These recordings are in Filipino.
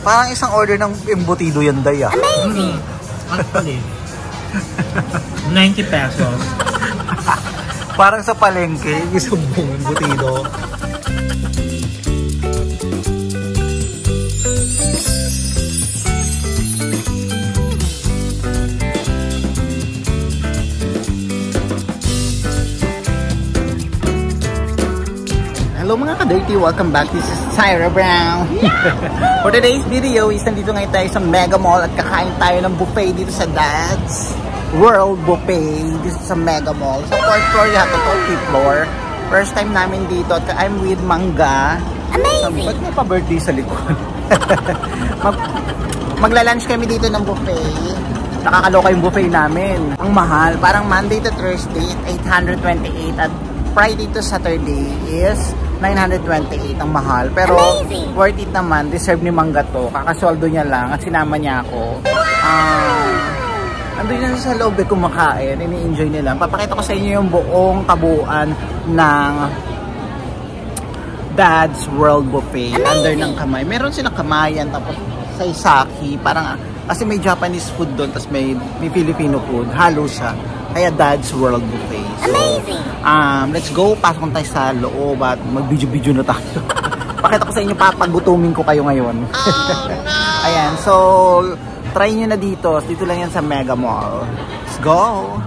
Parang isang order ng embutido yan, Day. Amazing! Actually, 90 pesos. Parang sa palengke, isang buong embutido. Hello mga ka-dirty! Welcome back. This is Tyra Brown. For today's video is nandito ngayon tayo sa Mega Mall at kakain tayo ng buffet dito sa Dad's World Buffet. This is sa Mega Mall. Sa 4th floor yata to, 5th floor. First time namin dito at I'm with Mangga. Amazing! Ba't may pa-birthday sa likod? Magla-lunch kami dito ng buffet. Nakakaloka yung buffet namin. Ang mahal. Parang Monday to Thursday, 828 at Friday to Saturday is 928 ang mahal. Pero amazing! Worth it naman. Deserve ni Mangga to. Kakasweldo niya lang at sinama niya ako. Andun yan sa loob kumakain. Ini-enjoy nila. Papakita ko sa inyo yung buong kabuuan ng Dad's World Buffet. Amazing! Under ng kamay. Meron silang kamayan. Tapos saisaki. Parang, kasi may Japanese food doon. Tapos may Filipino food. Halo siya. Kaya Dad's World Buffet. So, amazing! Let's go. Pasok tayo sa loob at mag-video na tayo. Pakita ko sa inyo, papagutumin ko kayo ngayon. Oh, no! Ayan, so try nyo na dito. Dito lang yan sa Mega Mall. Let's go!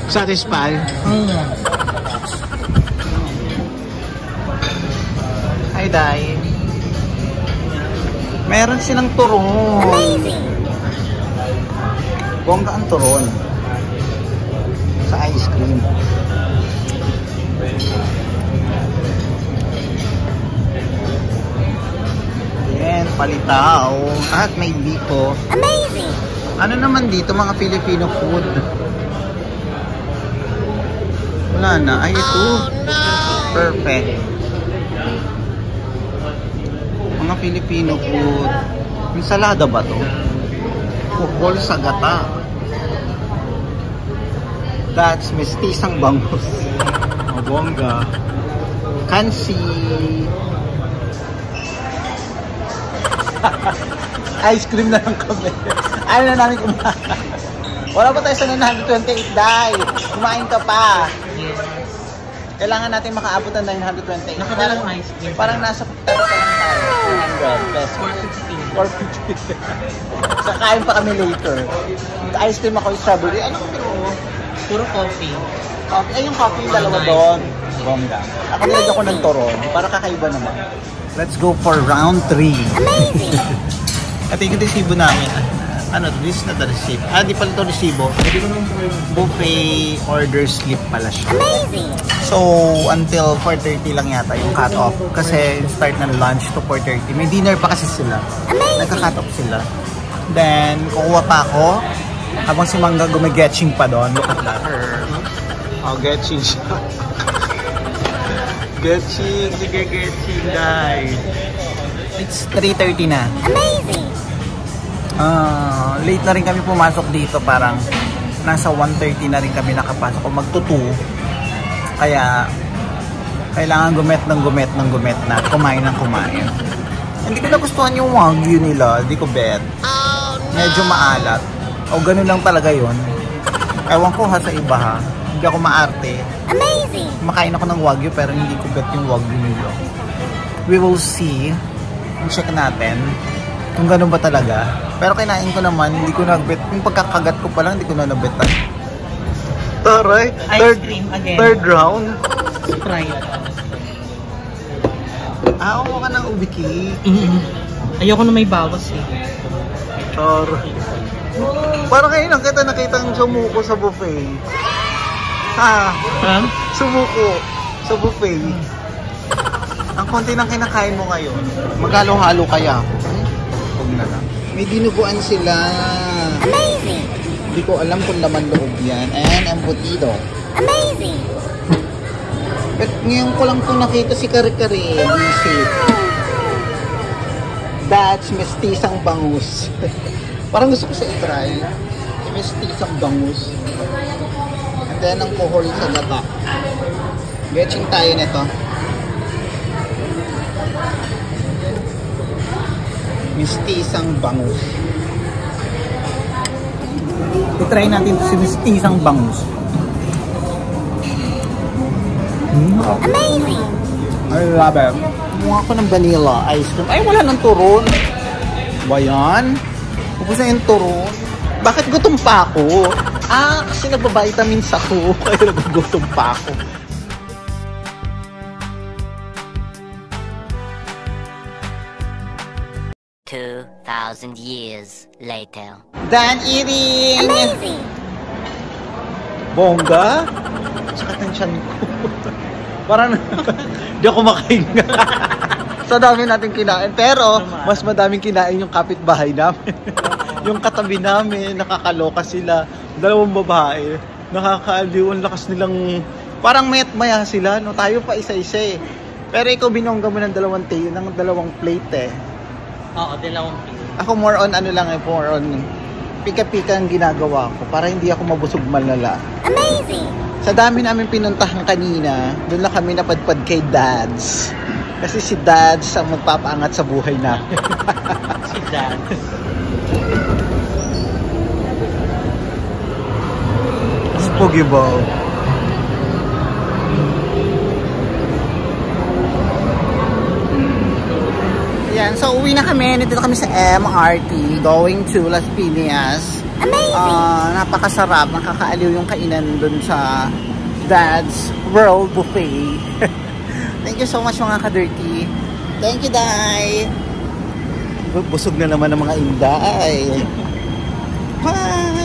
Satisfied? Hi, Day. Meron silang turon. Amazing! Bongga ang turon. Sa ice cream. Yan, palitaw. At may biko. Amazing! Ano naman dito, mga Filipino food? Wala na. Ay, ito. Oh, no. Perfect. Mga Filipino food. Ensalada ba to? Fukbol sa gata. That's mestisang bangus. Oh, bongga. Kansi. Ice cream na lang kami. Ayaw na namin kumain. Wala pa tayo sa 928, Day. Kumain ka pa. Yes. Kailangan natin makaabot ng 928. Nakadalang ice cream. Parang nasa pagtaro pa lang tayo. 200 pesos. 450. So, kain pa kami later. Ice cream ako yung strawberry. Ano ko pero? Puro coffee. Coffee. Ay, yung coffee yung dalawa doon. Bongga. Ako nilagyan ko ng turon. Para kakaiba naman. Let's go for round 3. Amazing! At yung resibo namin. Ano, this is not the receipt. Di pala ito resibo. Buffet order slip pala siya. Amazing! So, until 4:30 lang yata yung cut-off. Kasi start ng lunch to 4:30. May dinner pa kasi sila. Nagka-cut-off sila. Then, kukuha pa ako. Habang si Mangga gumigetching pa doon. Look at that. Oh, getching siya. Getching. Sige, getching, guys. It's 3:30 na. Amazing! Late na rin kami pumasok dito, parang nasa 1:30 na rin kami nakapasok o magtutu. Kaya kailangan gumet na kumain ng kumain. Hindi ko nagustuhan yung wagyu nila, hindi ko bet. Medyo maalat. O ganun lang talaga yun. Ewan ko ha sa iba ha. Hindi ako maarte. Amazing! Makain ako ng wagyu pero hindi ko bet yung wagyu nila. We will see. Check natin kung ganun ba talaga. Pero kinain ko naman, hindi ko nag-bet. Yung pagkakagat ko pa lang, hindi ko na nag-betan. Taray! Third round. Sprite. Oo ka ng ubi cake. Ayoko na may bawas eh. Taray. Parang ngayon lang kita nakitang sumuko sa buffet. Ha? Sumuko sa buffet. Ang konti ng kinakain mo ngayon. Maghalo-halo kaya ako. Huwag na lang. May dinuguan sila. Amazing! Hindi ko alam kung laman loob yan. And embutido. Amazing! But ngayon ko lang itong nakita si Kare-Kare. Visit. That's mestisang bangus. Parang gusto ko sa i-try. Mestisang bangus. And then ang kohol sa gata. Getching tayo nito. Mistisang bangus. I-try natin si mistisang bangus. Amazing! I love it. Mukha ko ng vanilla ice cream. Ay, wala ng turon. Ba yan? Upos na yung turon. Bakit gutom pa ako? Kasi nagbabitamins ako. Kaya nagugutom pa ako. 2,000 years later. Dan eating! Amazing! Bongga? Sakit ng tiyan ko. Parang di ako makahinga. So dami natin kinain. Pero mas madaming kinain yung kapitbahay namin. Yung katabi namin, nakakaloka sila. Dalawang babae. Nakakaaliw, ang lakas nilang... Parang mayat-maya sila. No? Tayo pa isa-isa eh. Pero ikaw binongga mo ng dalawang plate eh. Oo, dalawang plate. Ako more on ano lang eh, more on pika-pika ang ginagawa ko para hindi ako mabusog malala. Amazing! Sa dami namin pinuntahan kanina, doon lang kami napadpad kay Dads. Kasi si Dads ang magpapaangat sa buhay namin. Si Dad. Spooky ball. Yan, so uwi na kami. Nandito kami sa MRT going to Las Piñas. Napakasarap, nakakaaliw yung kainan dun sa Dad's World Buffet. Thank you so much mga ka-dirty. Thank you, Day. Busog na naman ang mga inday. Bye!